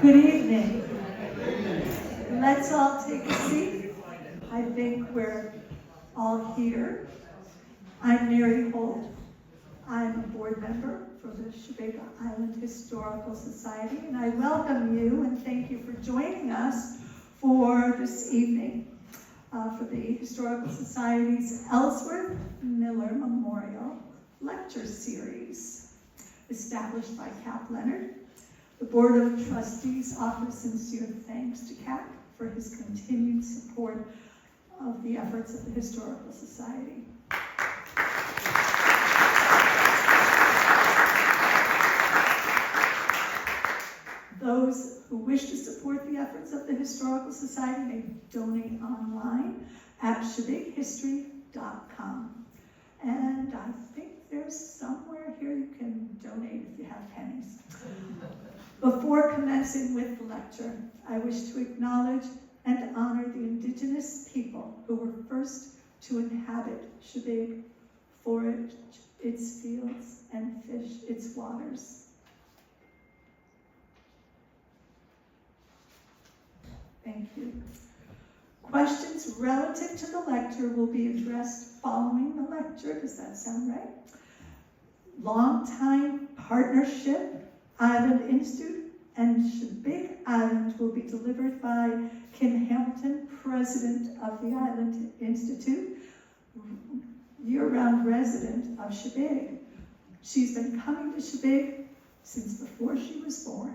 Good evening. Let's all take a seat. I think we're all here. I'm Mary Holt. I'm a board member for the Chebeague Island Historical Society, and I welcome you and thank you for joining us for this evening for the Historical Society's Ellsworth Miller Memorial Lecture Series, established by Cap Leonard. The Board of Trustees offers sincere thanks to Cap for his continued support of the efforts of the Historical Society. Those who wish to support the efforts of the Historical Society may donate online at chebeaguehistory.com. And I think there's somewhere here you can donate if you have pennies. Before commencing with the lecture, I wish to acknowledge and honor the indigenous people who were first to inhabit Chebeague, forage its fields, and fish its waters. Thank you. Questions relative to the lecture will be addressed following the lecture. Does that sound right? Longtime partnership, Island Institute and Chebeague Island will be delivered by Kim Hamilton, President of the Island Institute, year-round resident of Chebeague. She's been coming to Chebeague since before she was born.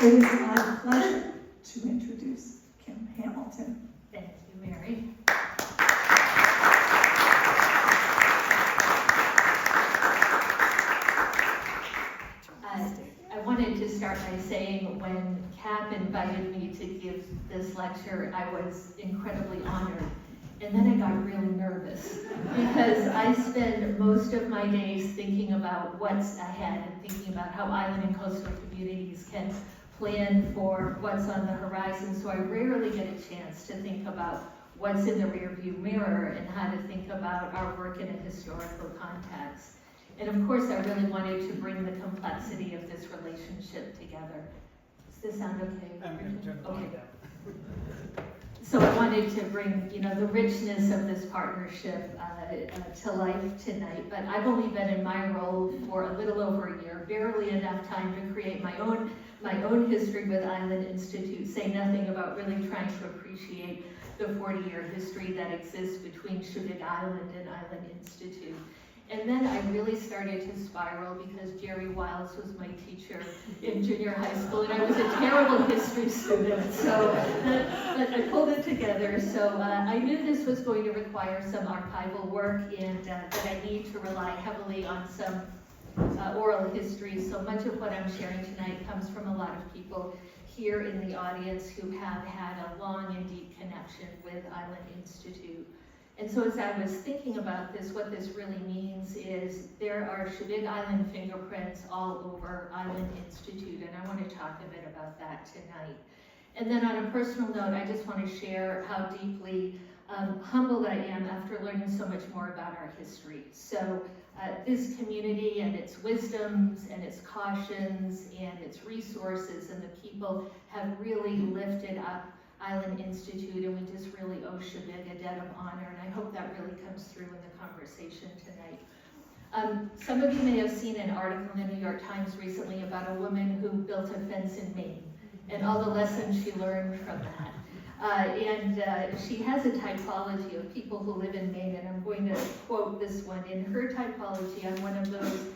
It is my pleasure to introduce Kim Hamilton. Thank you, Mary. I wanted to start by saying when Cap invited me to give this lecture, I was incredibly honored. And then I got really nervous because I spend most of my days thinking about what's ahead and thinking about how island and coastal communities can plan for what's on the horizon. So I rarely get a chance to think about what's in the rearview mirror and how to think about our work in a historical context. And of course, I really wanted to bring the complexity of this relationship together. Does this sound okay? Okay. So I wanted to bring, the richness of this partnership to life tonight. But I've only been in my role for a little over a year, barely enough time to create my own history with Island Institute, say nothing about really trying to appreciate the 40-year history that exists between Chebeague Island and Island Institute. And then I really started to spiral because Jerry Wiles was my teacher in junior high school, and I was a terrible history student, so but I pulled it together. So I knew this was going to require some archival work, and that I need to rely heavily on some oral history. So much of what I'm sharing tonight comes from a lot of people here in the audience who have had a long and deep connection with Island Institute. And so as I was thinking about this, what this really means is there are Chebeague Island fingerprints all over Island Institute, and I want to talk a bit about that tonight. And then on a personal note, I just want to share how deeply humbled I am after learning so much more about our history. So this community and its wisdoms and its cautions and its resources and the people have really lifted up Island Institute, and we just really owe Chebeague a debt of honor, and I hope that really comes through in the conversation tonight. Some of you may have seen an article in the New York Times recently about a woman who built a fence in Maine and all the lessons she learned from that. She has a typology of people who live in Maine, and I'm going to quote this one. In her typology, I'm one of those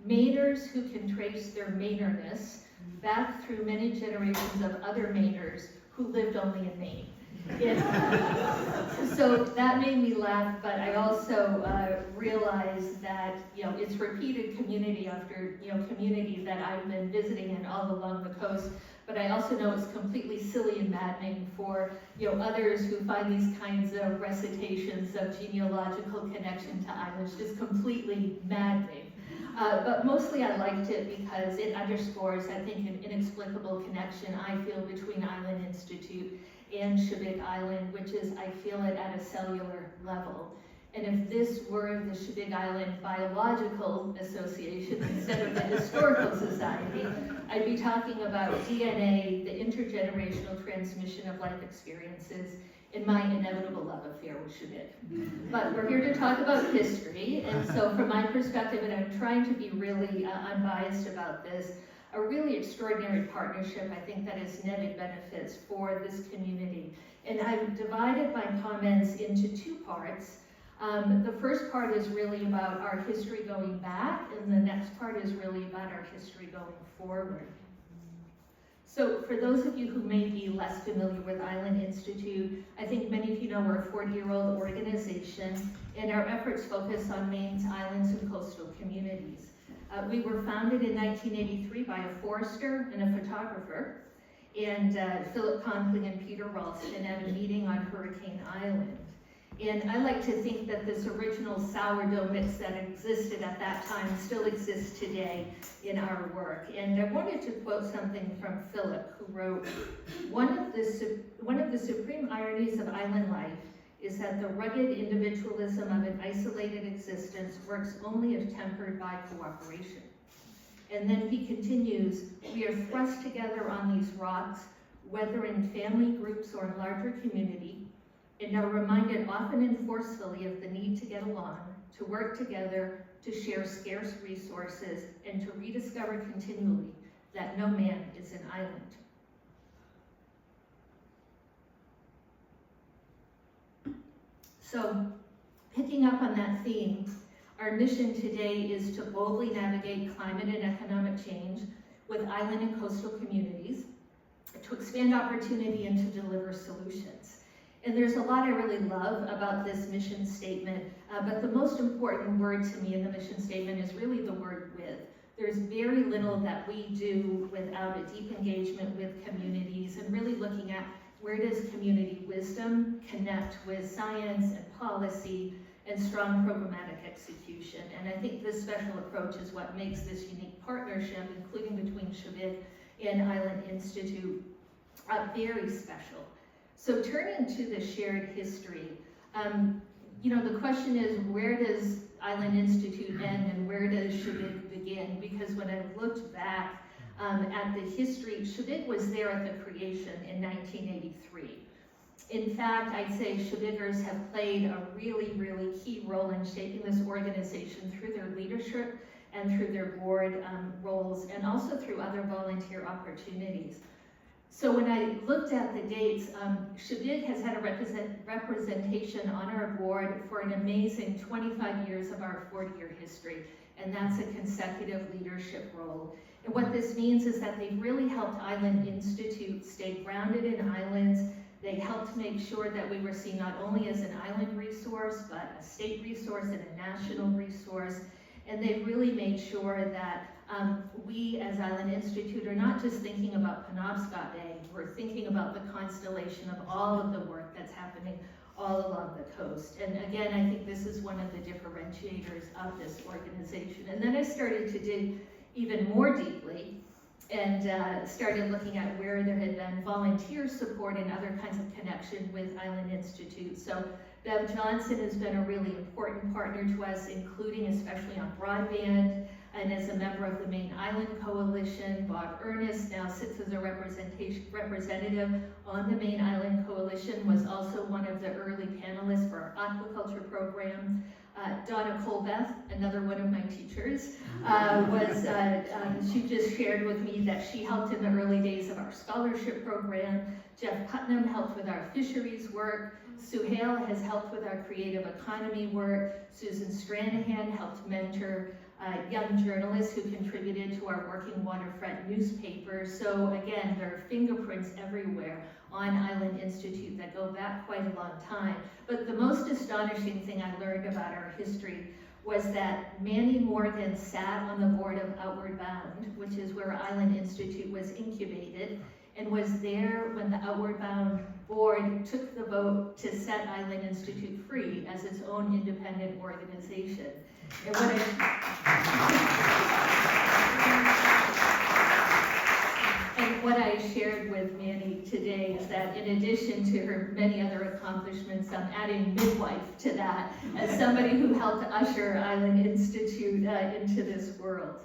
Mainers who can trace their Mainerness back through many generations of other Mainers who lived only in Maine. So that made me laugh, but I also realized that it's repeated community after community that I've been visiting in all along the coast. But I also know it's completely silly and maddening for others who find these kinds of recitations of genealogical connection to islands just completely maddening. But mostly I liked it because it underscores, I think, an inexplicable connection I feel between Island Institute and Chebeague Island, which is, I feel it at a cellular level. And if this were the Chebeague Island Biological Association instead of the Historical Society, I'd be talking about DNA, the intergenerational transmission of life experiences, and my inevitable love affair with Chebeague. But we're here to talk about history, and so from my perspective, and I'm trying to be really unbiased about this, a really extraordinary partnership, I think, that has netted benefits for this community. And I've divided my comments into two parts. The first part is really about our history going back, and the next part is really about our history going forward. So for those of you who may be less familiar with Island Institute, I think many of you know we're a 40-year-old organization, and our efforts focus on Maine's islands and coastal communities. We were founded in 1983 by a forester and a photographer, and Philip Conkling and Peter Ralston at a meeting on Hurricane Island. And I like to think that this original sourdough mix that existed at that time still exists today in our work. And I wanted to quote something from Philip, who wrote, one of the supreme ironies of island life is that the rugged individualism of an isolated existence works only if tempered by cooperation. And then he continues, we are thrust together on these rocks, whether in family groups or in larger community, and are reminded often and forcefully of the need to get along, to work together, to share scarce resources, and to rediscover continually that no man is an island. So, picking up on that theme, our mission today is to boldly navigate climate and economic change with island and coastal communities, to expand opportunity and to deliver solutions. And there's a lot I really love about this mission statement, but the most important word to me in the mission statement is really the word with. There's very little that we do without a deep engagement with communities and really looking at where does community wisdom connect with science and policy and strong programmatic execution. And I think this special approach is what makes this unique partnership, including between Chebeague and Island Institute, very special. So turning to the shared history, the question is, where does Island Institute end and where does Chebeague begin? Because when I looked back at the history, Chebeague was there at the creation in 1983. In fact, I'd say Chebeaguers have played a really, really key role in shaping this organization through their leadership and through their board roles, and also through other volunteer opportunities. So when I looked at the dates, Chebeague has had a representation on our board for an amazing 25 years of our 40-year history, and that's a consecutive leadership role. And what this means is that they've really helped Island Institute stay grounded in islands. They helped make sure that we were seen not only as an island resource, but a state resource and a national resource. And they really made sure that we as Island Institute are not just thinking about Penobscot Bay, we're thinking about the constellation of all of the work that's happening all along the coast. And again, I think this is one of the differentiators of this organization. And then I started to dig even more deeply and started looking at where there had been volunteer support and other kinds of connection with Island Institute. So Bev Johnson has been a really important partner to us, including especially on broadband, and as a member of the Maine Island Coalition. Bob Ernest now sits as a representative on the Maine Island Coalition, was also one of the early panelists for our aquaculture program. Donna Colbeth, another one of my teachers, she just shared with me that she helped in the early days of our scholarship program. Jeff Putnam helped with our fisheries work. Sue Hale has helped with our creative economy work. Susan Stranahan helped mentor young journalists who contributed to our working waterfront newspaper. So again, there are fingerprints everywhere on Island Institute that go back quite a long time. But the most astonishing thing I learned about our history was that Manny Morgan sat on the board of Outward Bound, which is where Island Institute was incubated, and was there when the Outward Bound board took the vote to set Island Institute free as its own independent organization. And what I I shared with Manny today is that in addition to her many other accomplishments, I'm adding midwife to that as somebody who helped usher Island Institute into this world.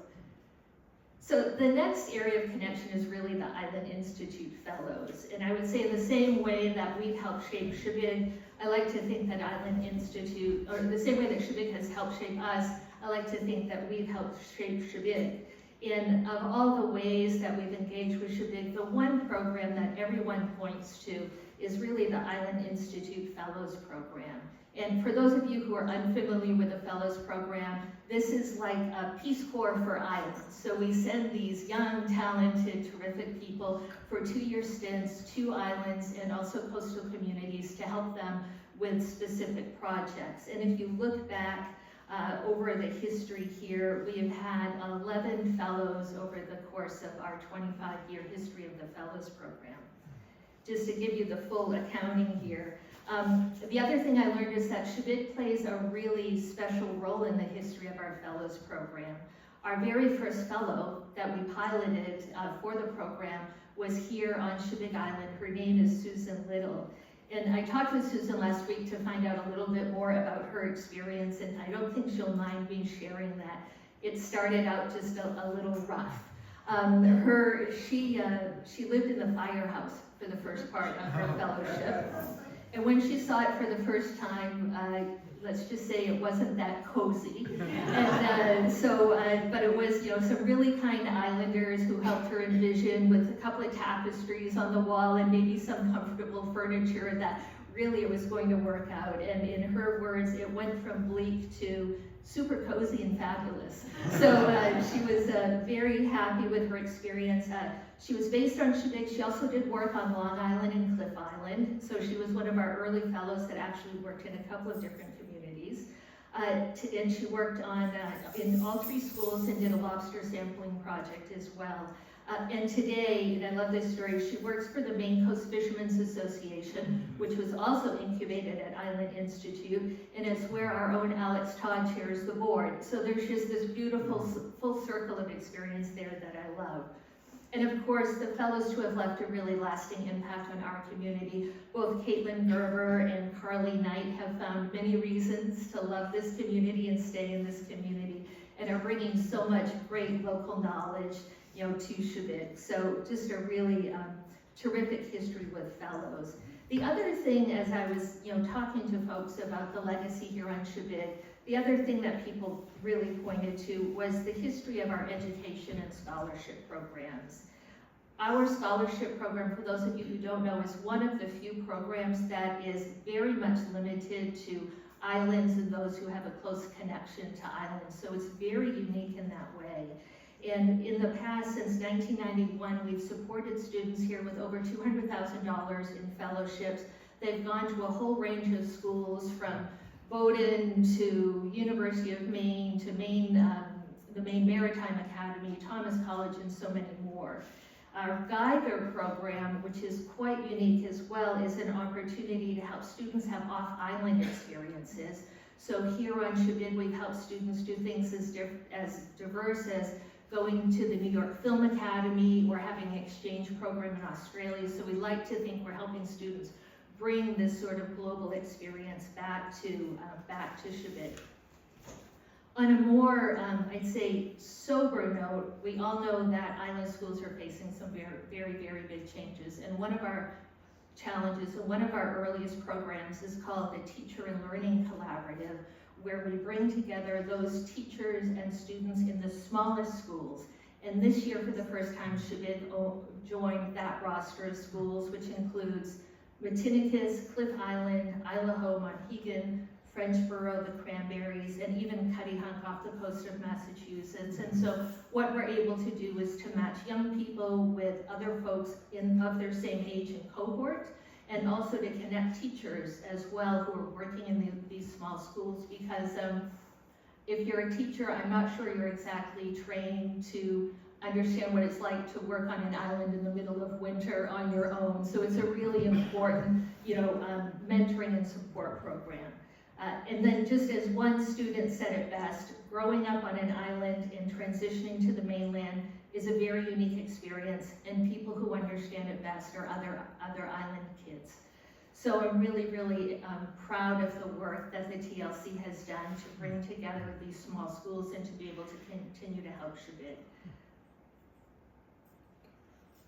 So the next area of connection is really the Island Institute Fellows. And I would say the same way that we've helped shape Chebeague, I like to think that Island Institute, or the same way that Chebeague has helped shape us, I like to think that we've helped shape Chebeague. And of all the ways that we've engaged with Chebeague, the one program that everyone points to is really the Island Institute Fellows Program. And for those of you who are unfamiliar with the Fellows Program, this is like a Peace Corps for islands. So we send these young, talented, terrific people for 2-year stints to islands and also coastal communities to help them with specific projects. And if you look back over the history here, we have had 11 fellows over the course of our 25-year history of the Fellows Program. Just to give you the full accounting here. The other thing I learned is that Chebeague plays a really special role in the history of our Fellows Program. Our very first fellow that we piloted for the program was here on Chebeague Island. Her name is Susan Little. And I talked with Susan last week to find out a little bit more about her experience, and I don't think she'll mind me sharing that. It started out just a little rough. She lived in the firehouse for the first part of her fellowship. And when she saw it for the first time, let's just say it wasn't that cozy. And but it was, some really kind islanders who helped her envision with a couple of tapestries on the wall and maybe some comfortable furniture that really it was going to work out. And in her words, it went from bleak to super cozy and fabulous. So she was very happy with her experience. She was based on Chebeague. She also did work on Long Island and Cliff Island. So she was one of our early fellows that actually worked in a couple of different communities. And she worked on in all 3 schools and did a lobster sampling project as well. And today, and I love this story, she works for the Maine Coast Fishermen's Association, which was also incubated at Island Institute, and it's where our own Alex Todd chairs the board. So there's just this beautiful full circle of experience there that I love. And of course, the fellows who have left a really lasting impact on our community, both Caitlin Gerber and Carly Knight have found many reasons to love this community and stay in this community, and are bringing so much great local knowledge to Chebeague. So just a really terrific history with fellows. The other thing, as I was talking to folks about the legacy here on Chebeague, the other thing that people really pointed to was the history of our education and scholarship programs. Our scholarship program, for those of you who don't know, is one of the few programs that is very much limited to islands and those who have a close connection to islands. So it's very unique in that way. And in the past, since 1991, we've supported students here with over $200,000 in fellowships. They've gone to a whole range of schools, from Bowdoin to University of Maine to the Maine Maritime Academy, Thomas College, and so many more. Our Geiger program, which is quite unique as well, is an opportunity to help students have off-island experiences. So here on Chebeague, we've helped students do things as diverse as going to the New York Film Academy or having an exchange program in Australia. So we like to think we're helping students bring this sort of global experience back to Chebeague. On a more, I'd say, sober note, we all know that island schools are facing some very, very, very big changes. And one of our challenges, and one of our earliest programs is called the Teacher and Learning Collaborative, where we bring together those teachers and students in the smallest schools. And this year, for the first time, Chebeague joined that roster of schools, which includes Matinicus, Cliff Island, Idaho, Monhegan, Frenchboro, the Cranberries, and even Cuttyhunk off the coast of Massachusetts. And so what we're able to do is to match young people with other folks of their same age and cohort, and also to connect teachers as well who are working in these small schools, because if you're a teacher, I'm not sure you're exactly trained to understand what it's like to work on an island in the middle of winter on your own. So it's a really important, mentoring and support program. And then just as one student said it best, growing up on an island and transitioning to the mainland is a very unique experience, and people who understand it best are other island kids. So I'm really, really proud of the work that the TLC has done to bring together these small schools and to be able to continue to help Chebeague.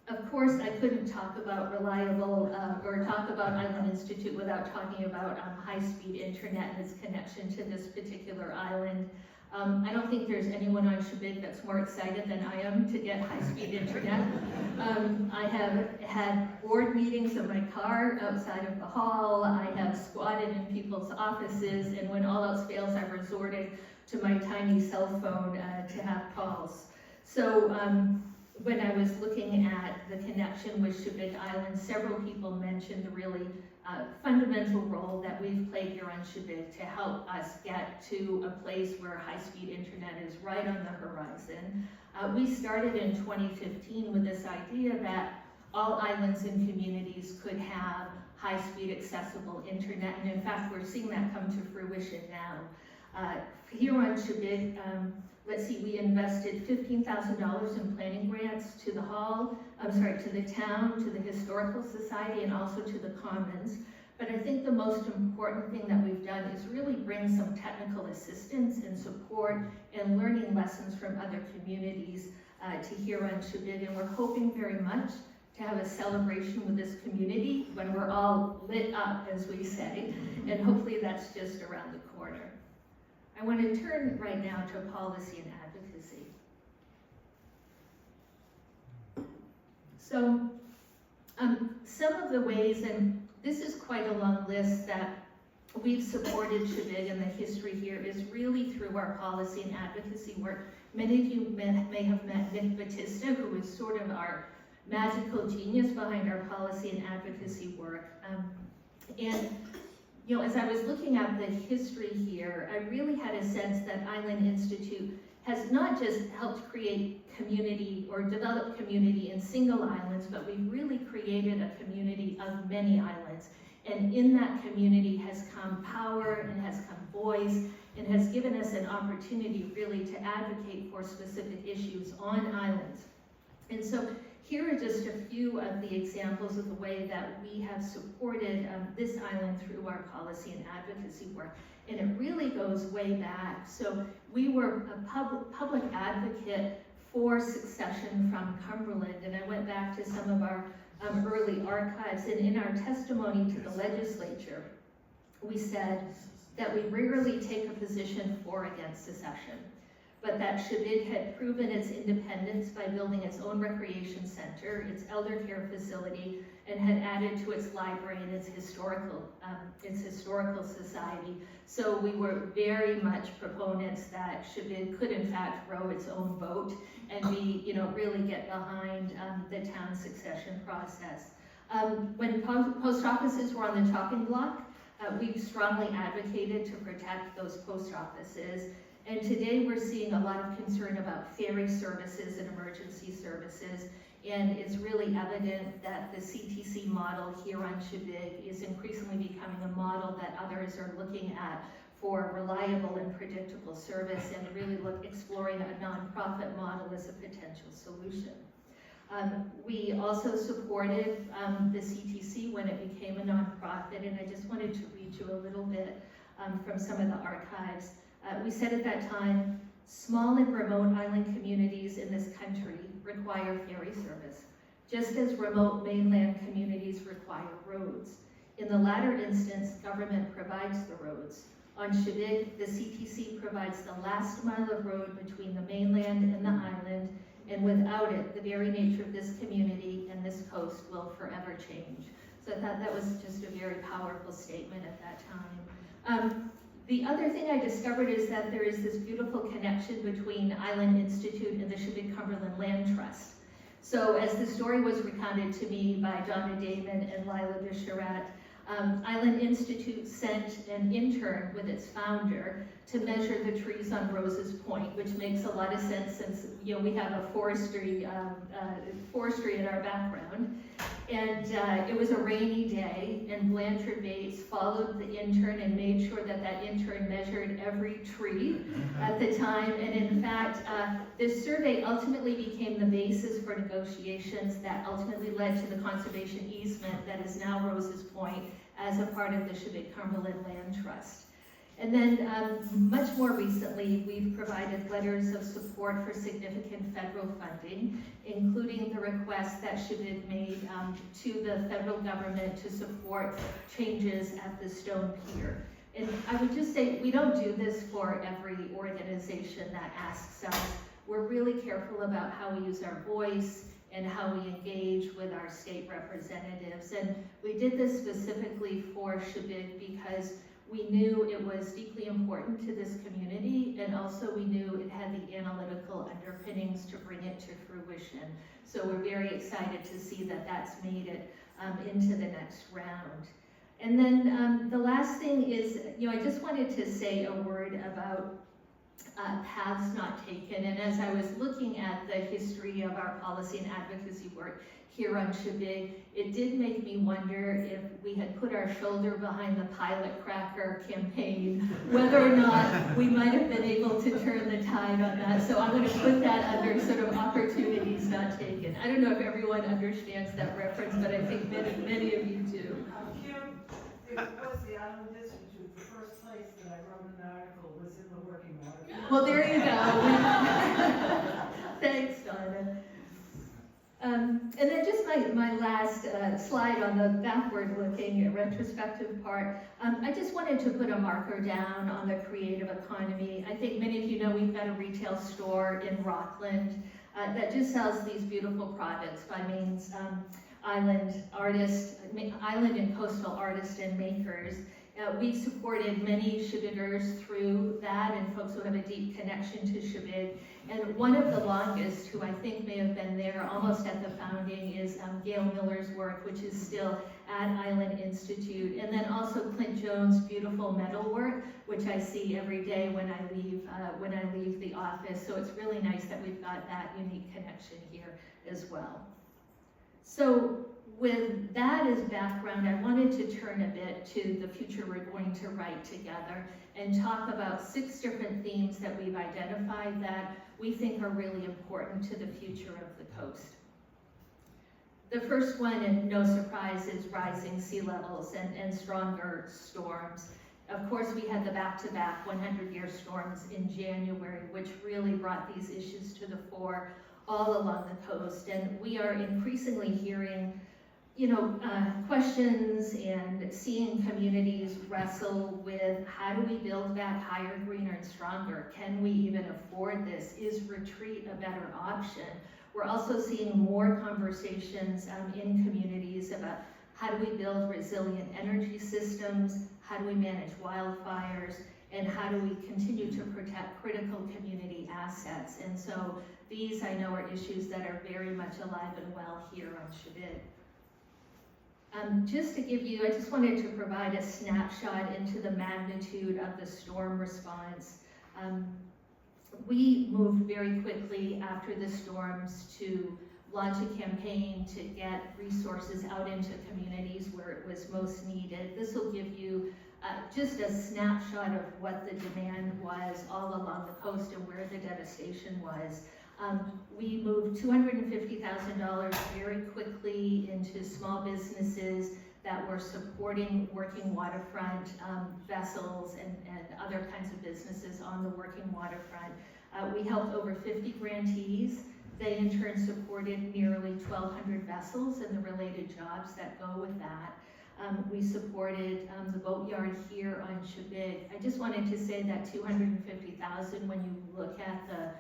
Of course, I couldn't talk about reliable, or talk about Island Institute without talking about high-speed internet and its connection to this particular island. I don't think there's anyone on Chebeague that's more excited than I am to get high-speed internet. I have had board meetings in my car outside of the hall. I have squatted in people's offices, and when all else fails, I've resorted to my tiny cell phone to have calls. So when I was looking at the connection with Chebeague Island, several people mentioned the really fundamental role that we've played here on Chebeague to help us get to a place where high-speed internet is right on the horizon. We started in 2015 with this idea that all islands and communities could have high-speed accessible internet, and in fact, we're seeing that come to fruition now. Here on Chebeague, let's see, we invested $15,000 in planning grants to the to the town, to the Historical Society, and also to the Commons. But I think the most important thing that we've done is really bring some technical assistance and support and learning lessons from other communities to here on Chebeague. And we're hoping very much to have a celebration with this community when we're all lit up, as we say, and hopefully that's just around the corner. I want to turn right now to policy and advocacy. So some of the ways, and this is quite a long list, that we've supported Chebeague and the history here is really through our policy and advocacy work. Many of you may have met Nick Batista, who is sort of our magical genius behind our policy and advocacy work. And you know, as I was looking at the history here, I really had a sense that Island Institute has not just helped create community or develop community in single islands, but we've really created a community of many islands. And in that community has come power and has come voice and has given us an opportunity really to advocate for specific issues on islands. And so here are just a few of the examples of the way that we have supported this island through our policy and advocacy work. And it really goes way back. So we were a public advocate for succession from Cumberland. And I went back to some of our early archives. And in our testimony to the legislature, we said that we rarely take a position for or against secession, but that Chebeague had proven its independence by building its own recreation center, its elder care facility, and had added to its library and its historical society. So we were very much proponents that Chebeague could in fact row its own boat and really get behind the town's succession process. When post offices were on the chopping block, we strongly advocated to protect those post offices. And today we're seeing a lot of concern about ferry services and emergency services. And it's really evident that the CTC model here on Chebeague is increasingly becoming a model that others are looking at for reliable and predictable service, and really exploring a nonprofit model as a potential solution. We also supported the CTC when it became a nonprofit, and I just wanted to read you a little bit from some of the archives. We said at that time, small and remote island communities in this country require ferry service, just as remote mainland communities require roads. In the latter instance, government provides the roads. On Chebeague, the CTC provides the last mile of road between the mainland and the island, and without it, the very nature of this community and this coast will forever change. So I thought that was just a very powerful statement at that time. The other thing I discovered is that there is this beautiful connection between Island Institute and the Chebeague Cumberland Land Trust. So as the story was recounted to me by Donna Damon and Lila Bisharat, Island Institute sent an intern with its founder to measure the trees on Rose's Point, which makes a lot of sense since we have a forestry in our background. And it was a rainy day, and Blanchard Bates followed the intern and made sure that that intern measured every tree at the time. And in fact, this survey ultimately became the basis for negotiations that ultimately led to the conservation easement that is now Rose's Point as a part of the Chebeague-Cumberland Land Trust. And then much more recently, we've provided letters of support for significant federal funding, including the request that Chebeague made to the federal government to support changes at the Stone Pier. And I would just say, we don't do this for every organization that asks us. We're really careful about how we use our voice and how we engage with our state representatives. And we did this specifically for Chebeague because we knew it was deeply important to this community, and also we knew it had the analytical underpinnings to bring it to fruition. So we're very excited to see that that's made it into the next round. And then the last thing is, I just wanted to say a word about paths not taken. And as I was looking at the history of our policy and advocacy work here on Chebeague, it did make me wonder if we had put our shoulder behind the pilot cracker campaign, whether or not we might have been able to turn the tide on that. So I'm going to put that under sort of opportunities not taken. I don't know if everyone understands that reference, but I think many of you do. Kim, it was the Island Institute. The first place that I wrote an article was in the Working Water. Well, there you go. Thanks, Donna. And then just my last slide on the backward-looking retrospective part. I just wanted to put a marker down on the creative economy. I think many of you know we've got a retail store in Rockland that just sells these beautiful products by Maine's island and coastal artists and makers. We've supported many Chebeaguers through that, and folks who have a deep connection to Chebeague. And one of the longest, who I think may have been there almost at the founding, is Gail Miller's work, which is still at Island Institute. And then also Clint Jones' beautiful metal work, which I see every day when I leave the office. So it's really nice that we've got that unique connection here as well. So with that as background, I wanted to turn a bit to the future we're going to write together and talk about 6 different themes that we've identified that we think are really important to the future of the coast. The first one, and no surprise, is rising sea levels and stronger storms. Of course, we had the back-to-back 100-year storms in January, which really brought these issues to the fore all along the coast. And we are increasingly hearing questions and seeing communities wrestle with how do we build back higher, greener, and stronger? Can we even afford this? Is retreat a better option? We're also seeing more conversations in communities about how do we build resilient energy systems? How do we manage wildfires? And how do we continue to protect critical community assets? And so these, I know, are issues that are very much alive and well here on Chebeague. Just to give you, I just wanted to provide a snapshot into the magnitude of the storm response. We moved very quickly after the storms to launch a campaign to get resources out into communities where it was most needed. This will give you just a snapshot of what the demand was all along the coast and where the devastation was. We moved $250,000 very quickly into small businesses that were supporting working waterfront vessels and other kinds of businesses on the working waterfront. We helped over 50 grantees. They in turn supported nearly 1,200 vessels and the related jobs that go with that. We supported the boatyard here on Chebeague. I just wanted to say that $250,000, when you look at the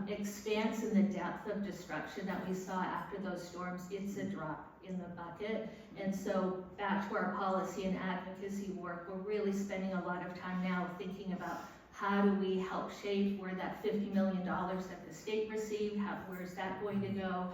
expanse and the depth of destruction that we saw after those storms, it's a drop in the bucket. And so back to our policy and advocacy work, we're really spending a lot of time now thinking about how do we help shape where that $50 million that the state received, where's that going to go?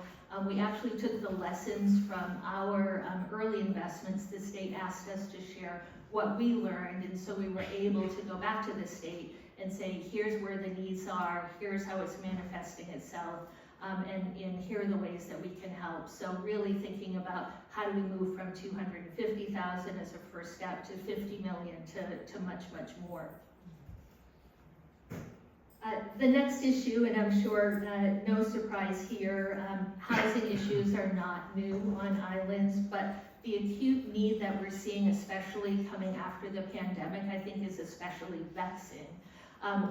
We actually took the lessons from our early investments. The state asked us to share what we learned, and so we were able to go back to the state and say, here's where the needs are, here's how it's manifesting itself, and here are the ways that we can help. So really thinking about how do we move from 250,000 as a first step to 50 million to much, much more. The next issue, and I'm sure no surprise here, housing issues are not new on islands, but the acute need that we're seeing, especially coming after the pandemic, I think is especially vexing.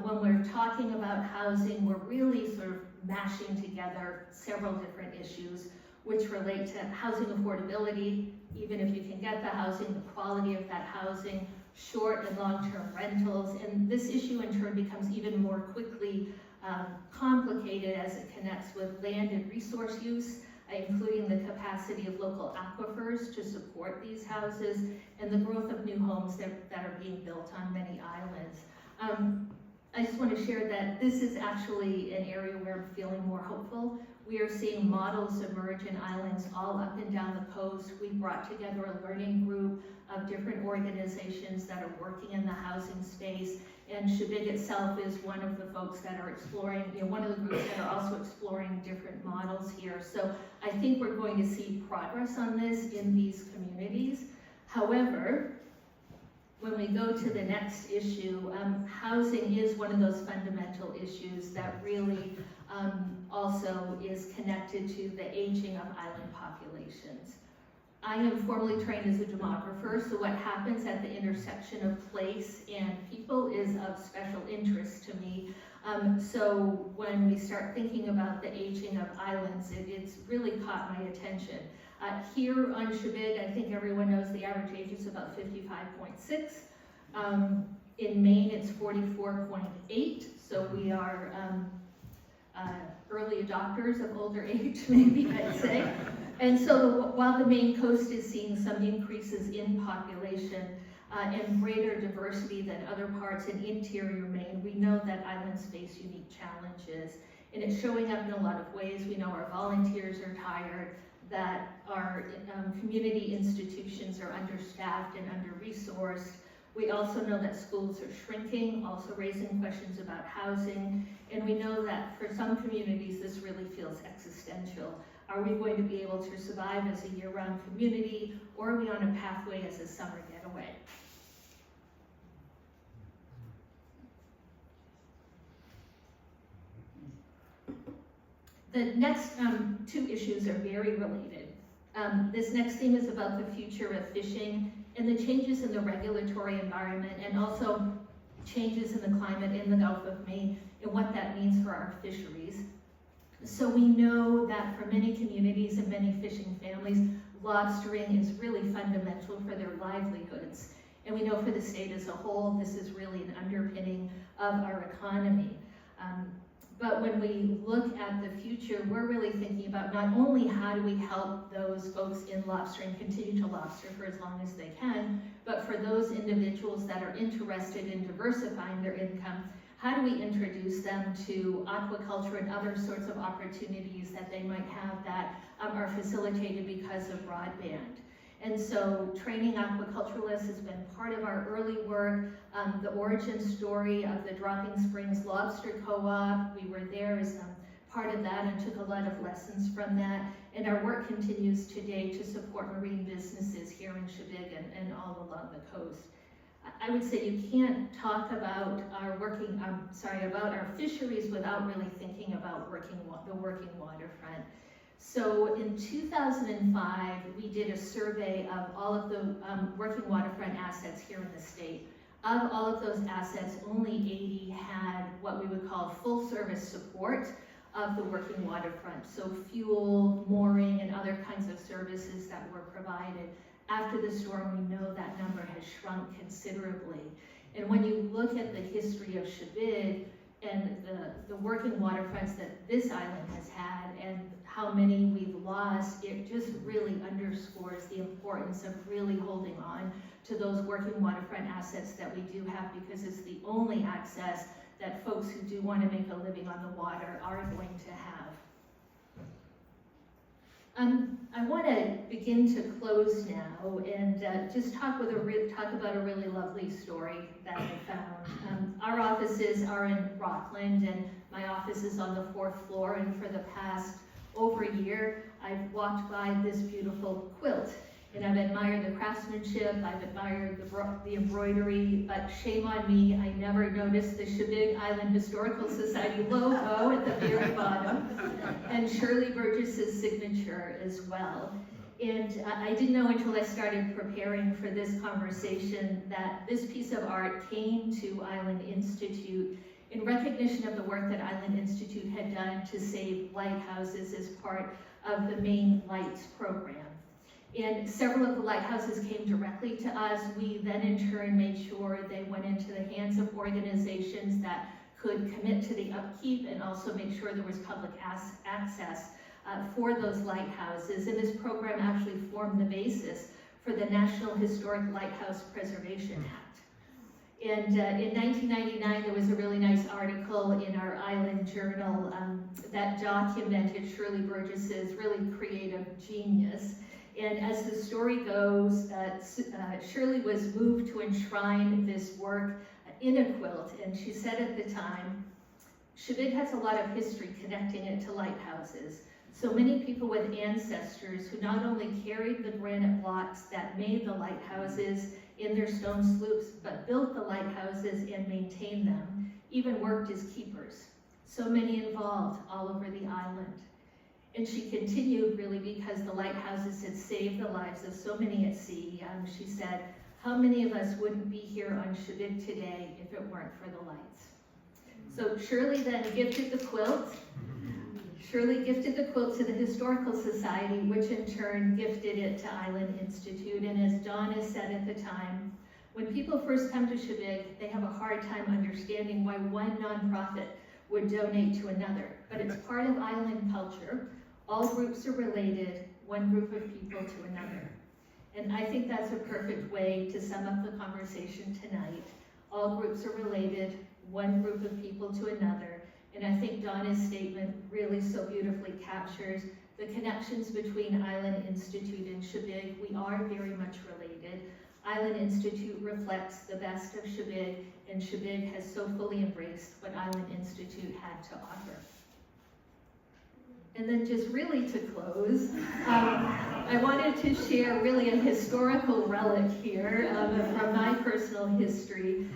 When we're talking about housing, we're really sort of mashing together several different issues which relate to housing affordability, even if you can get the housing, the quality of that housing, short and long-term rentals, and this issue in turn becomes even more quickly complicated as it connects with land and resource use, including the capacity of local aquifers to support these houses, and the growth of new homes that are being built on many islands. I just want to share that this is actually an area where I'm feeling more hopeful. We are seeing models emerge in islands all up and down the coast. We brought together a learning group of different organizations that are working in the housing space, and Chebeague itself is one of the folks that are exploring, one of the groups that are also exploring different models here. So I think we're going to see progress on this in these communities. However, when we go to the next issue, housing is one of those fundamental issues that really also is connected to the aging of island populations. I am formally trained as a demographer, so what happens at the intersection of place and people is of special interest to me. So when we start thinking about the aging of islands, it's really caught my attention. Here on Chebeague, I think everyone knows the average age is about 55.6. In Maine, it's 44.8, so we are early adopters of older age, maybe I'd say. And so while the Maine coast is seeing some increases in population and greater diversity than other parts in interior Maine, we know that islands face unique challenges. And it's showing up in a lot of ways. We know our volunteers are tired, that our community institutions are understaffed and under-resourced. We also know that schools are shrinking, also raising questions about housing. And we know that for some communities, this really feels existential. Are we going to be able to survive as a year-round community, or are we on a pathway as a summer getaway? The next two issues are very related. This next theme is about the future of fishing and the changes in the regulatory environment, and also changes in the climate in the Gulf of Maine and what that means for our fisheries. So we know that for many communities and many fishing families, lobstering is really fundamental for their livelihoods. And we know for the state as a whole, this is really an underpinning of our economy. But when we look at the future, we're really thinking about not only how do we help those folks in lobstering continue to lobster for as long as they can, but for those individuals that are interested in diversifying their income, how do we introduce them to aquaculture and other sorts of opportunities that they might have that are facilitated because of broadband? And so training aquaculturalists has been part of our early work. The origin story of the Dropping Springs Lobster Co-op, we were there as part of that and took a lot of lessons from that. And our work continues today to support marine businesses here in Chebeague and all along the coast. I would say you can't talk about our about our fisheries without really thinking about the working waterfront. So in 2005, we did a survey of all of the working waterfront assets here in the state. Of all of those assets, only 80 had what we would call full service support of the working waterfront. So fuel, mooring, and other kinds of services that were provided. After the storm, we know that number has shrunk considerably. And when you look at the history of Chebeague and the working waterfronts that this island has had and how many we've lost, it just really underscores the importance of really holding on to those working waterfront assets that we do have, because it's the only access that folks who do want to make a living on the water are going to have. I want to begin to close now and just talk about a really lovely story that I found. Our offices are in Rockland, and my office is on the 4th floor, and for the past over a year, I've walked by this beautiful quilt. And I've admired the craftsmanship, I've admired the embroidery, but shame on me, I never noticed the Chebeague Island Historical Society logo at the very bottom, and Shirley Burgess's signature as well. And I didn't know until I started preparing for this conversation that this piece of art came to Island Institute in recognition of the work that Island Institute had done to save lighthouses as part of the Maine Lights program. And several of the lighthouses came directly to us. We then in turn made sure they went into the hands of organizations that could commit to the upkeep and also make sure there was public access for those lighthouses. And this program actually formed the basis for the National Historic Lighthouse Preservation Act. And in 1999, there was a really nice article in our Island Journal that documented Shirley Burgess's really creative genius. And as the story goes, Shirley was moved to enshrine this work in a quilt, and she said at the time, Chebeague has a lot of history connecting it to lighthouses. So many people with ancestors who not only carried the granite blocks that made the lighthouses in their stone sloops, but built the lighthouses and maintained them, even worked as keepers. So many involved all over the island. And she continued really because the lighthouses had saved the lives of so many at sea. She said, how many of us wouldn't be here on Chebeague today if it weren't for the lights? So Shirley then gifted the quilt. Shirley gifted the quilt to the Historical Society, which in turn gifted it to Island Institute. And as Donna said at the time, when people first come to Chebeague, they have a hard time understanding why one nonprofit would donate to another. But it's part of island culture. All groups are related, one group of people to another. And I think that's a perfect way to sum up the conversation tonight. All groups are related, one group of people to another. And I think Donna's statement really so beautifully captures the connections between Island Institute and Chebeague. We are very much related. Island Institute reflects the best of Chebeague, and Chebeague has so fully embraced what Island Institute had to offer. And then just really to close, I wanted to share really a historical relic here from my personal history.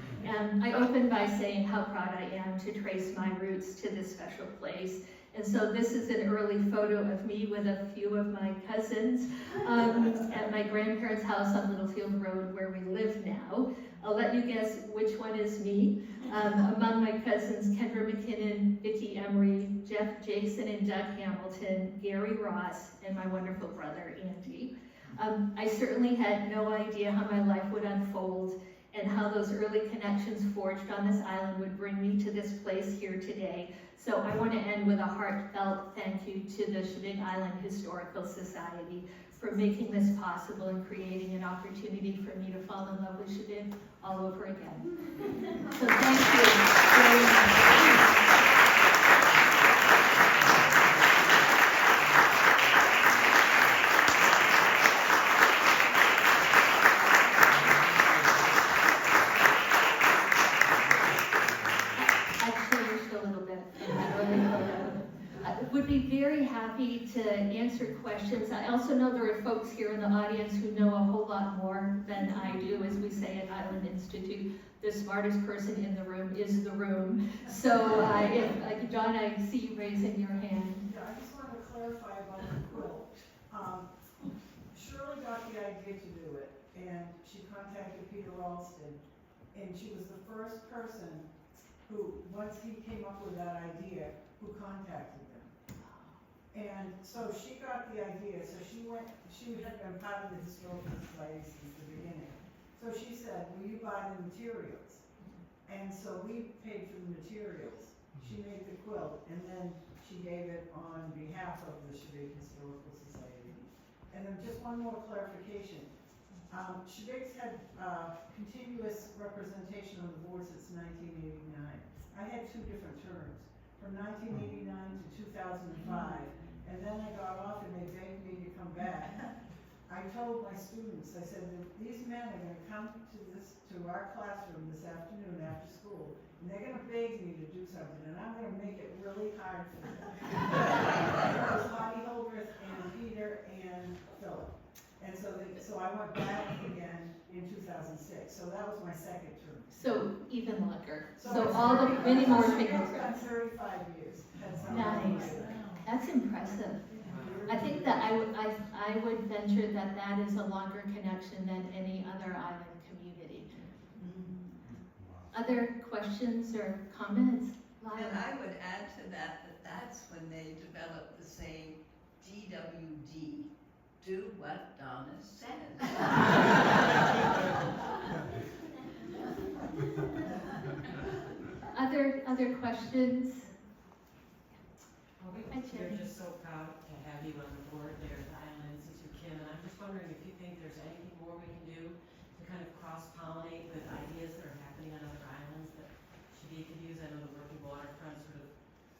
I opened by saying how proud I am to trace my roots to this special place. And so this is an early photo of me with a few of my cousins at my grandparents' house on Littlefield Road where we live now. I'll let you guess which one is me. Among my cousins, Kendra McKinnon, Vicki Emery, Jeff Jason and Doug Hamilton, Gary Ross, and my wonderful brother, Andy. I certainly had no idea how my life would unfold and how those early connections forged on this island would bring me to this place here today. So I want to end with a heartfelt thank you to the Chebeague Island Historical Society for making this possible and creating an opportunity for me to fall in love with Chebeague all over again. So thank you very much. Would be very happy to answer questions. I also know there are folks here in the audience who know a whole lot more than I do. As we say at Island Institute, the smartest person in the room is the room. So if, John, I see you raising your hand. Yeah, I just wanted to clarify about the quilt. Shirley got the idea to do it, and she contacted Peter Ralston, and she was the first person who, once he came up with that idea, who contacted them. And so she got the idea, so she had been part of the historical society since the beginning. So she said, will you buy the materials? And so we paid for the materials. She made the quilt, and then she gave it on behalf of the Chebeague Historical Society. And then just one more clarification. Chebeague's had continuous representation on the board since 1989. I had 2 different terms, from 1989 to 2005, and then I got off and they begged me to come back. I told my students, I said, these men are gonna come to our classroom this afternoon after school, and they're gonna beg me to do something, and I'm gonna make it really hard for them. It was Lottie Holdreth and Peter and Philip. And so I went back again in 2006, so that was my second term. So even longer. So it's all the, 30 many more so I've fingerprints. done 35 years. That's how long Nice. I've been. That's impressive. I think that I would venture that that is a longer connection than any other island community. Other questions or comments? And Lila? I would add to that, that's when they developed the saying, DWD, do what Donna says. Other questions? Hi, We're Cherry. just so proud to have you on the board there at the Island Institute, Kim, and I'm just wondering if you think there's anything more we can do to kind of cross-pollinate with ideas that are happening on other islands that Chebeague could use. I know the Working Waterfront sort of,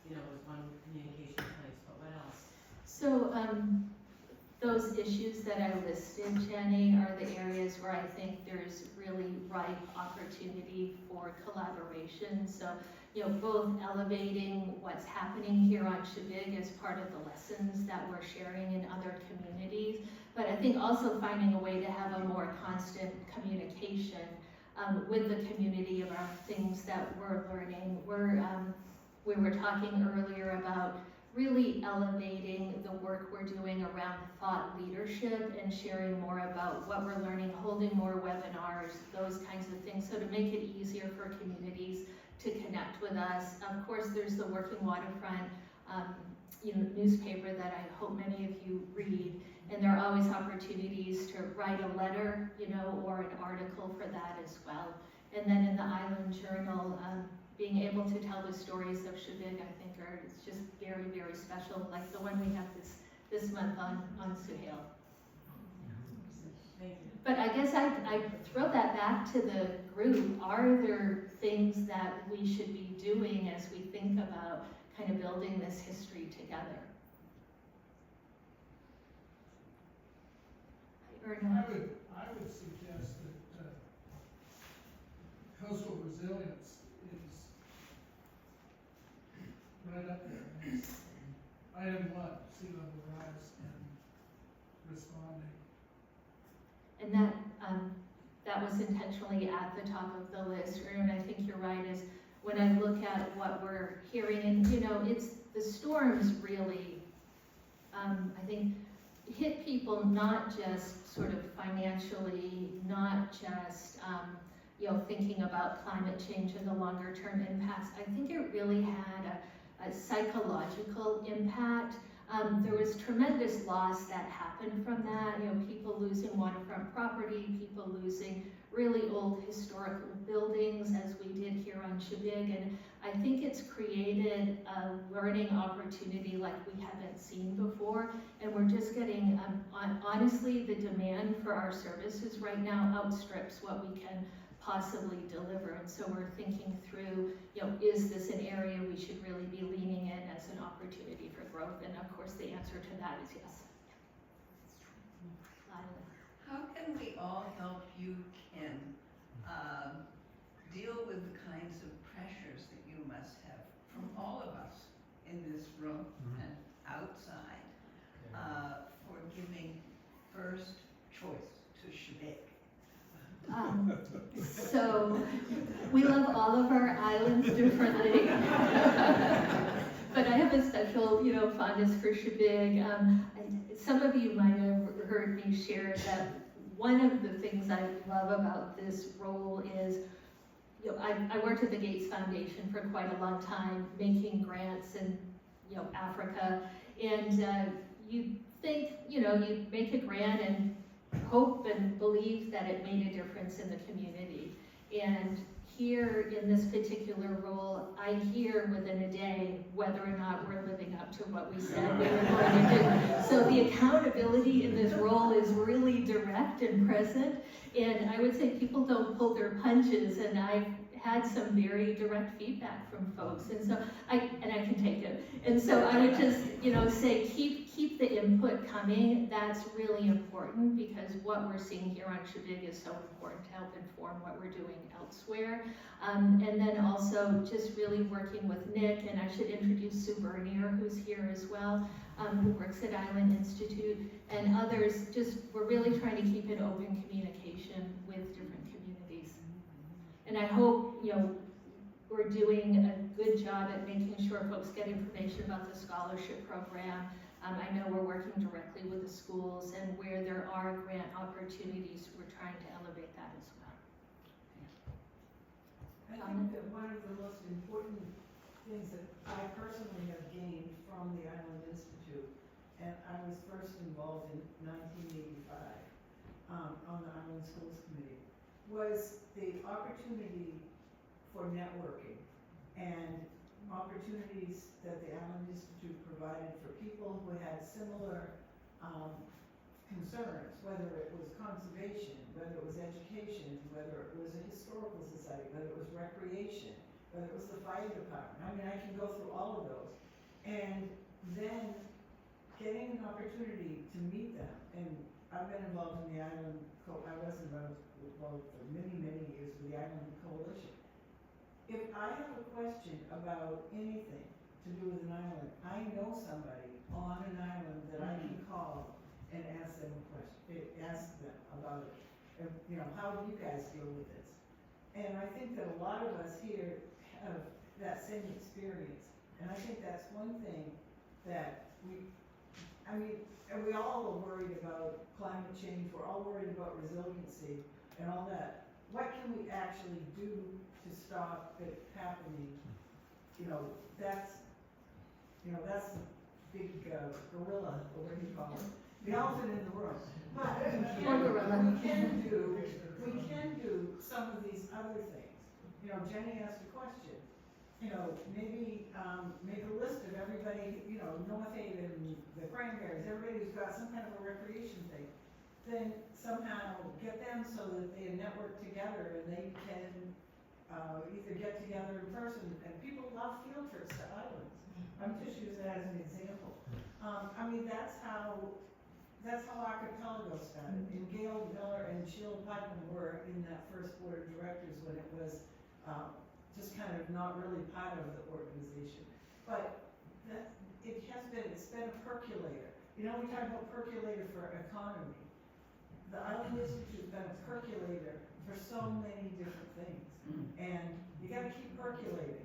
is one communication place, but what else? So, those issues that I listed, Jenny, are the areas where I think there's really ripe opportunity for collaboration. So, both elevating what's happening here on Chebeague as part of the lessons that we're sharing in other communities, but I think also finding a way to have a more constant communication with the community around things that we're learning. We were talking earlier about really elevating the work we're doing around thought leadership and sharing more about what we're learning, holding more webinars, those kinds of things, so to make it easier for communities to connect with us. Of course, there's the Working Waterfront newspaper that I hope many of you read, and there are always opportunities to write a letter, or an article for that as well. And then in the Island Journal, being able to tell the stories of Chebeague, I think, are just very, very special, like the one we have this month on Suhail. Thank you. But I guess I throw that back to the group. Are there things that we should be doing as we think about kind of building this history together? I would suggest that coastal resilience is right up there. It's item 1, sea level rise and responding. And that was intentionally at the top of the list, and I think you're right, is when I look at what we're hearing, and it's the storms really, I think, hit people not just sort of financially, not just, thinking about climate change and the longer term impacts. I think it really had a psychological impact. There was tremendous loss that happened from that, people losing waterfront property, people losing really old historical buildings, as we did here on Chebeague, and I think it's created a learning opportunity like we haven't seen before, and we're just getting, honestly, the demand for our services right now outstrips what we can possibly deliver, and so we're thinking through, is this an area we should really be leaning in as an opportunity for growth? And of course, the answer to that is yes. Lila. How can we all help you, Kim, deal with the kinds of pressures that you must have from all of us in this room and outside for giving first choice to Chebeague? So we love all of our islands differently, but I have a special, fondness for Chebeague. Some of you might have heard me share that one of the things I love about this role is, I worked at the Gates Foundation for quite a long time, making grants in, Africa, and you think, you make a grant and hope and believe that it made a difference in the community. And here in this particular role, I hear within a day whether or not we're living up to what we said we were going to do. So the accountability in this role is really direct and present. And I would say people don't pull their punches, and I've had some very direct feedback from folks, and so I can take it. And so I would just, say keep the input coming. That's really important, because what we're seeing here on Chebeague is so important to help inform what we're doing elsewhere. And then also just really working with Nick, and I should introduce Sue Bernier, who's here as well, who works at Island Institute, and others. Just, we're really trying to keep an open communication with different communities. And I hope, we're doing a good job at making sure folks get information about the scholarship program. I know we're working directly with the schools, and where there are grant opportunities, we're trying to elevate that as well. I think that one of the most important things that I personally have gained from the Island Institute, and I was first involved in 1985 on the Island Schools Committee, was the opportunity for networking and opportunities that the Island Institute provided for people who had similar concerns, whether it was conservation, whether it was education, whether it was a historical society, whether it was recreation, whether it was the fire department. I mean, I can go through all of those. And then getting an opportunity to meet them, and I've been involved in the Island, I was involved for many, many years with the Island Coalition. If I have a question about anything to do with an island, I know somebody on an island that I can call and ask them a question, ask them about it. And, how do you guys deal with this? And I think that a lot of us here have that same experience. And I think that's one thing that and we all are worried about climate change, we're all worried about resiliency and all that. What can we actually do to stop it happening? That's the big gorilla, or what do you call it? The elephant in the room. But we can do some of these other things. Jenny asked a question. Maybe make a list of everybody, North Haven, the Cranberries, everybody who's got some kind of a recreation thing. Then somehow get them so that they network together and they can either get together in person. And people love field trips to islands. I'm just using that as an example. That's how Archipelago started. And Gail Miller and Sheila Putnam were in that first board of directors when it was just kind of not really part of the organization. But it's been a percolator. We talk about percolator for economy. The Island Institute's been a percolator for so many different things. And you gotta keep percolating.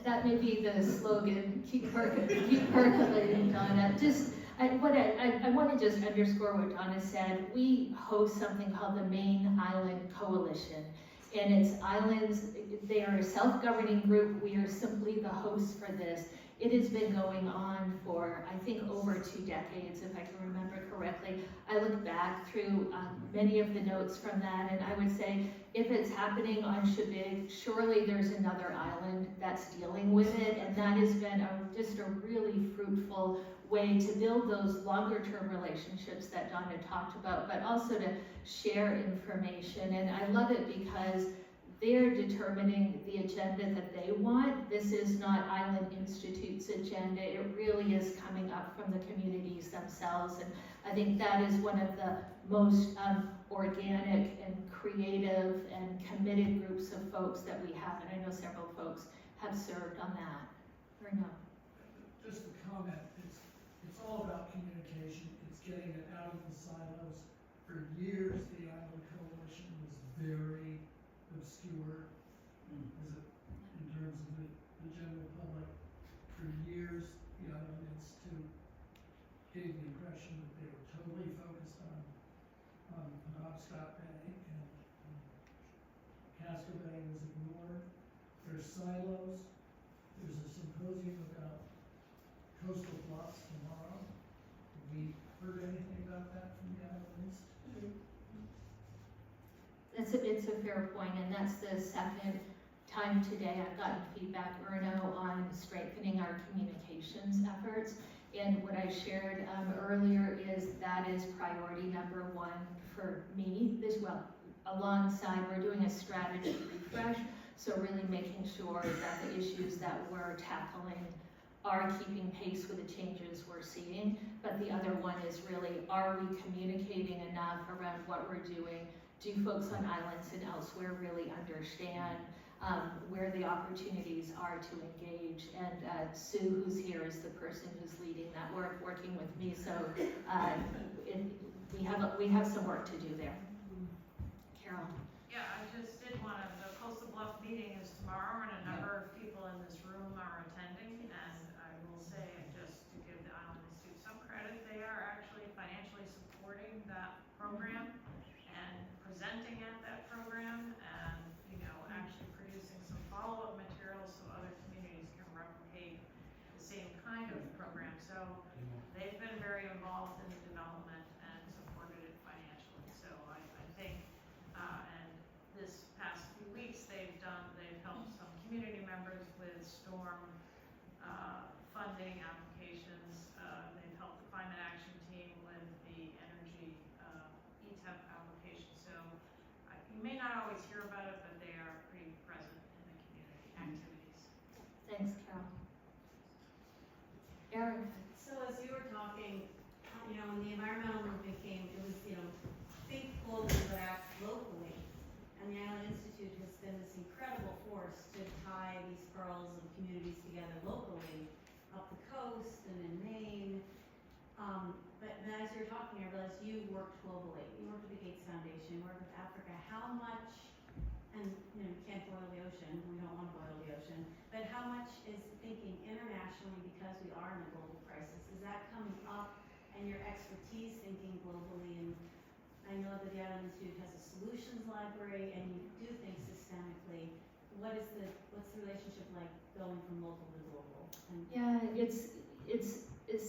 That may be the slogan, keep percolating, Donna. I want to just underscore what Donna said. We host something called the Main Island Coalition. And it's islands, they are a self-governing group. We are simply the hosts for this. It has been going on for, I think, over 2 decades, if I can remember correctly. I look back through many of the notes from that, and I would say, if it's happening on Chebeague, surely there's another island that's dealing with it, and that has been just a really fruitful way to build those longer-term relationships that Donna talked about, but also to share information. And I love it because they're determining the agenda that they want. This is not Island Institute's agenda. It really is coming up from the communities themselves. And I think that is one of the most organic and creative and committed groups of folks that we have. And I know several folks have served on that. Or no? Just a comment, it's all about communication. It's getting it out of the silos. For years, the Island Coalition was very obscure in terms of the general public. For years, the Island Institute gave the impression that they were totally focused on Penobscot Bay, and Casco Bay was ignored. There's silos. There's a symposium about coastal bluffs tomorrow. Have we heard anything about that from the Island Institute? It's it's a fair point, and that's the second time today I've gotten feedback, Erno, on strengthening our communications efforts. And what I shared earlier is that is priority number one for me as well. Alongside, we're doing a strategy refresh, so really making sure that the issues that we're tackling are keeping pace with the changes we're seeing. But the other one is really, are we communicating enough around what we're doing? Do folks on islands and elsewhere really understand where the opportunities are to engage? And Sue, who's here, is the person who's leading that work, working with me. So we have some work to do there. Carol. Yeah, I just did want to, the Coastal Bluff meeting is tomorrow, and a number of people in this room are attending, and I will say, just to give the Island Institute some credit, they are actually financially supporting that program and presenting at that program, and, you know, actually producing some follow-up materials so other communities can replicate the same kind of program. So they've been very involved in the development and supported it financially. So I think, and this past few weeks, they've helped some community members with storm funding applications. They've helped the climate action team with the energy ETEP application. So you may not always hear about it, but they are pretty present in the community activities. Thanks, Carol. Eric. So as you were talking, you know, when the environmental movement came, it was, you know, think globally but act locally. And the Island Institute has been this incredible force to tie these pearls of communities together locally, up the coast and in Maine. But as you're talking, I realized you worked globally. You worked with the Gates Foundation, you worked with Africa. How much, and you know, you can't boil the ocean, we don't want to boil the ocean, but how much is thinking internationally because we are in a global crisis? Is that coming up, and your expertise thinking globally? And I know that the Island Institute has a solutions library, and you do things systemically. What's the relationship like going from local to global? And Yeah, it's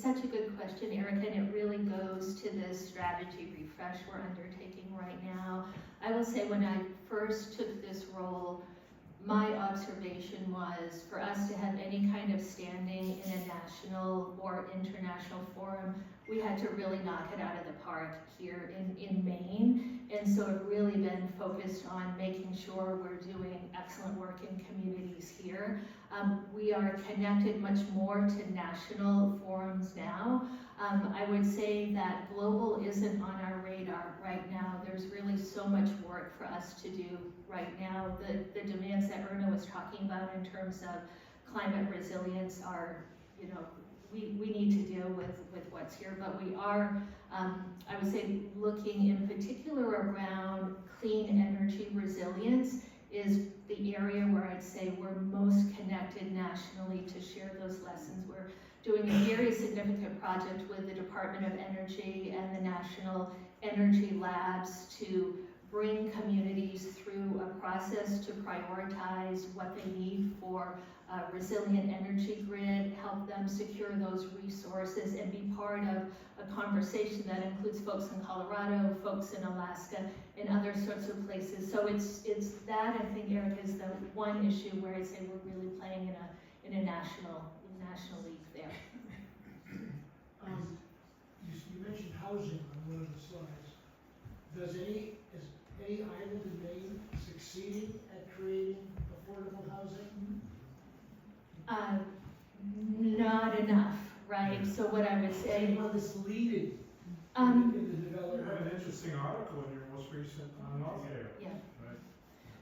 such a good question, Erica, and it really goes to this strategy refresh we're undertaking right now. I will say when I first took this role, my observation was for us to have any kind of standing in a national or international forum, we had to really knock it out of the park here in Maine. And so it really been focused on making sure we're doing excellent work in communities here. We are connected much more to national forums now. I would say that global isn't on our radar right now. There's really so much work for us to do right now. The demands that Erna was talking about in terms of climate resilience are, you know, we need to deal with what's here, but we are, I would say, looking in particular around clean energy resilience is the area where I'd say we're most connected nationally to share those lessons. We're doing a very significant project with the Department of Energy and the National Energy Labs to bring communities through a process to prioritize what they need for a resilient energy grid, help them secure those resources, and be part of a conversation that includes folks in Colorado, folks in Alaska, and other sorts of places. So it's that, I think, Eric, is the one issue where I'd say we're really playing in a national league there. You mentioned housing on one of the slides. Is any island in Maine succeeding at creating affordable housing? Not enough, right? So what I would say, Well, it's leading um, in the You development. have an interesting article in your most recent Northgate. yeah. Right.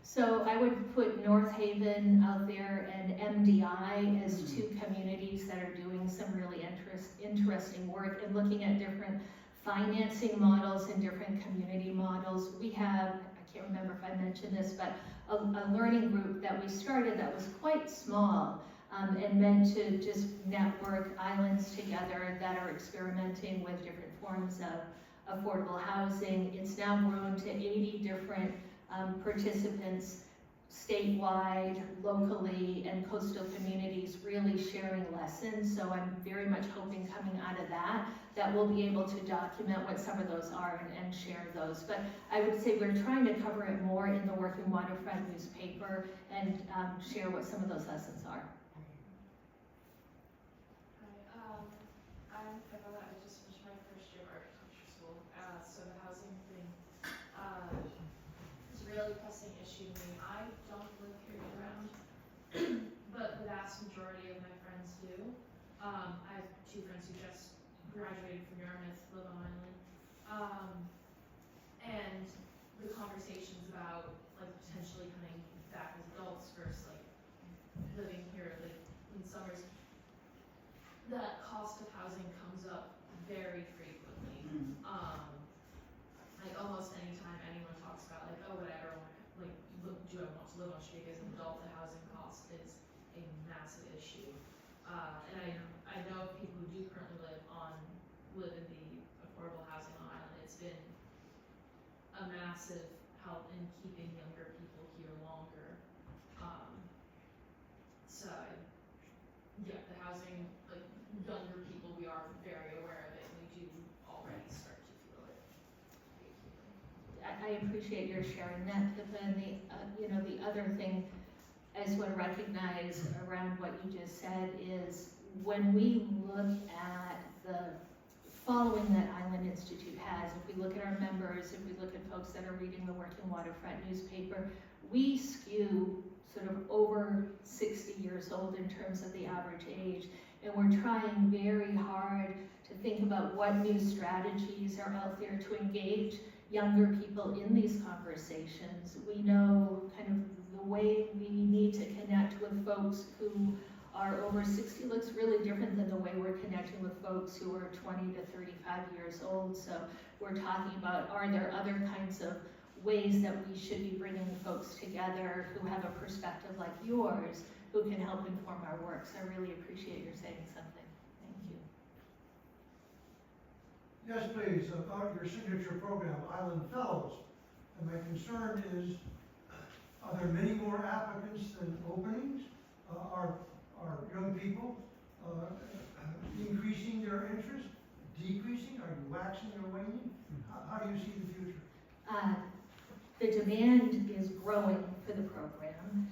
So I would put North Haven out there and MDI as two communities that are doing some really interesting work and looking at different financing models and different community models. We have, I can't remember if I mentioned this, but a learning group that we started that was quite small and meant to just network islands together that are experimenting with different forms of affordable housing. It's now grown to 80 different participants statewide, locally, and coastal communities really sharing lessons. So I'm very much hoping coming out of that we'll be able to document what some of those are and share those. But I would say we're trying to cover it more in the Working Waterfront newspaper and share what some of those lessons are. Hi, I'm Pamela. I just finished my first year of architecture school. So the housing thing is a really pressing issue to me. I don't live here year round, but the vast majority of my friends do. I have two friends who just graduated from Yarmouth, live on island. And the conversations about like potentially coming back as adults versus like living here like in summers, that cost of housing comes up very frequently. Like almost anytime anyone talks about like, oh, would I ever want to, like, do I want to live on Chebeague as an adult, the housing cost is a massive issue. And I know of people who do currently live in the affordable housing on island. It's been a massive help in keeping younger people here longer. So yeah, the housing, like younger people, we are very aware of it, and we do already start to feel it. I appreciate your sharing that, Pippa, and the other thing I just want to recognize around what you just said is when we look at the following that Island Institute has, if we look at our members, if we look at folks that are reading the Working Waterfront newspaper, we skew sort of over 60 years old in terms of the average age, and we're trying very hard to think about what new strategies are out there to engage younger people in these conversations. We know kind of the way we need to connect with folks who are over 60 looks really different than the way we're connecting with folks who are 20 to 35 years old. So we're talking about, are there other kinds of ways that we should be bringing folks together who have a perspective like yours, who can help inform our work. So I really appreciate your saying something. Thank you. Yes, please, about your signature program, Island Fellows. And my concern is, are there many more applicants than openings? Are young people increasing their interest, decreasing? Are you waxing or waning? How do you see the future? The demand is growing for the program,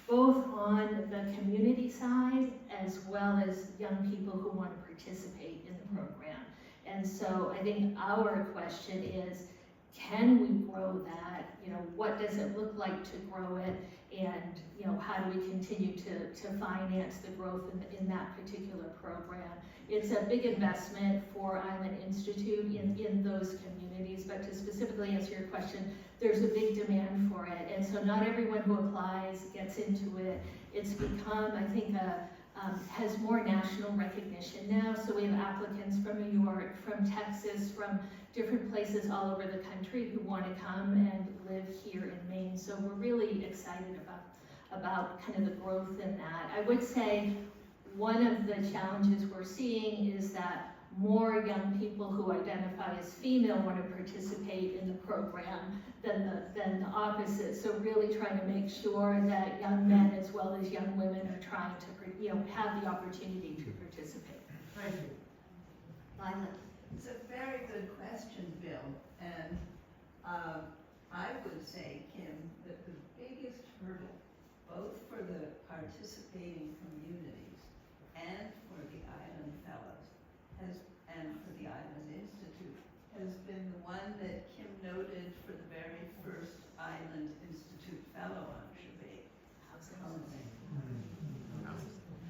both on the community side as well as young people who want to participate in the program. And so I think our question is, can we grow that? What does it look like to grow it? And, how do we continue to finance the growth in that particular program? It's a big investment for Island Institute in those communities, but to specifically answer your question, there's a big demand for it. And so not everyone who applies gets into it. It's become, I think, has more national recognition now. So we have applicants from New York, from Texas, from different places all over the country who want to come and live here in Maine. So we're really excited about kind of the growth in that. I would say one of the challenges we're seeing is that more young people who identify as female want to participate in the program than the opposite. So really trying to make sure that young men as well as young women are trying to have the opportunity to participate. Thank you. Lila. It's a very good question, Bill, and I would say, Kim, that the biggest hurdle, both for the participating communities and for the Island Fellows, and for the Island Institute, has been the one that Kim noted for the very first Island Institute Fellow on Chebeague, housing.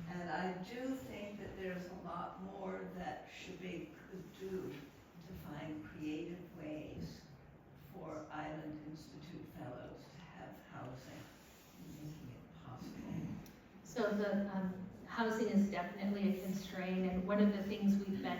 And I do think that there's a lot more that Chebeague could do to find creative ways for Island Institute Fellows to have housing, making it possible. So the housing is definitely a constraint, and one of the things we've been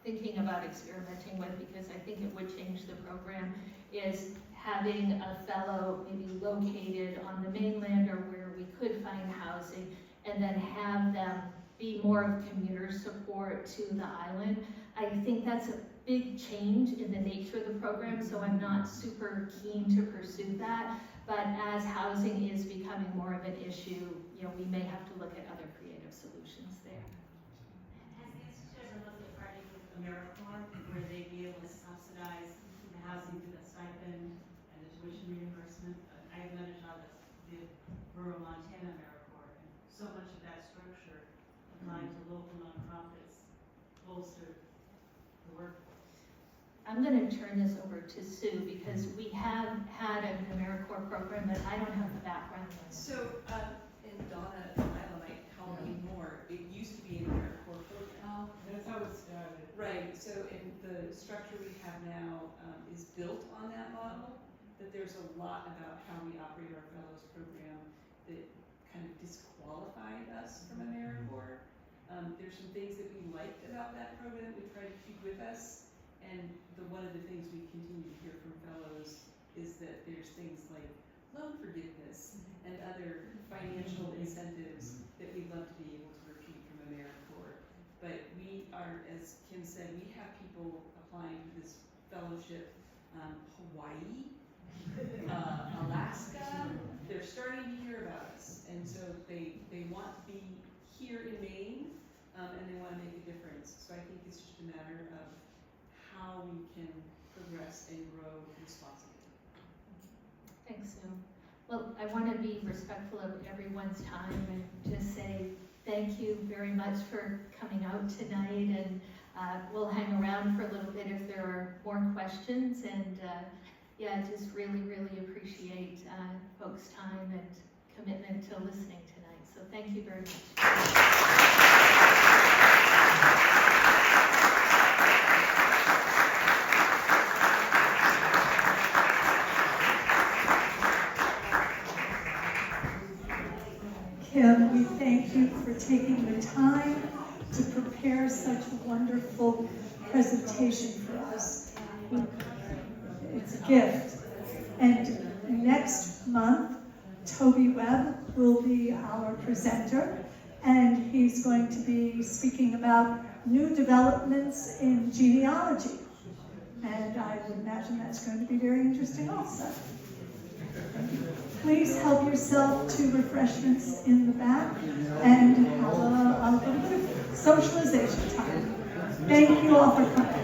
thinking about experimenting with, because I think it would change the program, is having a fellow maybe located on the mainland or where we could find housing, and then have them be more of commuter support to the island. I think that's a big change in the nature of the program, so I'm not super keen to pursue that. But as housing is becoming more of an issue, you know, we may have to look at other creative solutions there. Has the institute ever looked at partnering with AmeriCorps, where they'd be able to subsidize the housing through the stipend and the tuition reimbursement? I have another job at the rural Montana AmeriCorps, and so much of that structure applied to local nonprofits bolstered the workforce. I'm going to turn this over to Sue because we have had an AmeriCorps program, but I don't have the background on it. So, and Donna and Lila might help me more, it used to be an AmeriCorps program. That's how it started. Right, so in the structure we have now is built on that model, but there's a lot about how we operate our fellows program that kind of disqualified us from AmeriCorps. There's some things that we liked about that program that we try to keep with us, and one of the things we continue to hear from fellows is that there's things like loan forgiveness and other financial incentives that we'd love to be able to repeat from AmeriCorps. But we are, as Kim said, we have people applying for this fellowship, Hawaii, Alaska. They're starting to hear about us, and so they want to be here in Maine, and they want to make a difference. So I think it's just a matter of how we can progress and grow responsibly. Thanks, Sue. Well, I want to be respectful of everyone's time and just say thank you very much for coming out tonight, and we'll hang around for a little bit if there are more questions, and yeah, just really, really appreciate folks' time and commitment to listening tonight. So thank you very much. Kim, we thank you for taking the time to prepare such a wonderful presentation for us. It's a gift. And next month, Toby Webb will be our presenter, and he's going to be speaking about new developments in genealogy. And I would imagine that's going to be very interesting also. Please help yourself to refreshments in the back and have a little bit of socialization time. Thank you all for coming.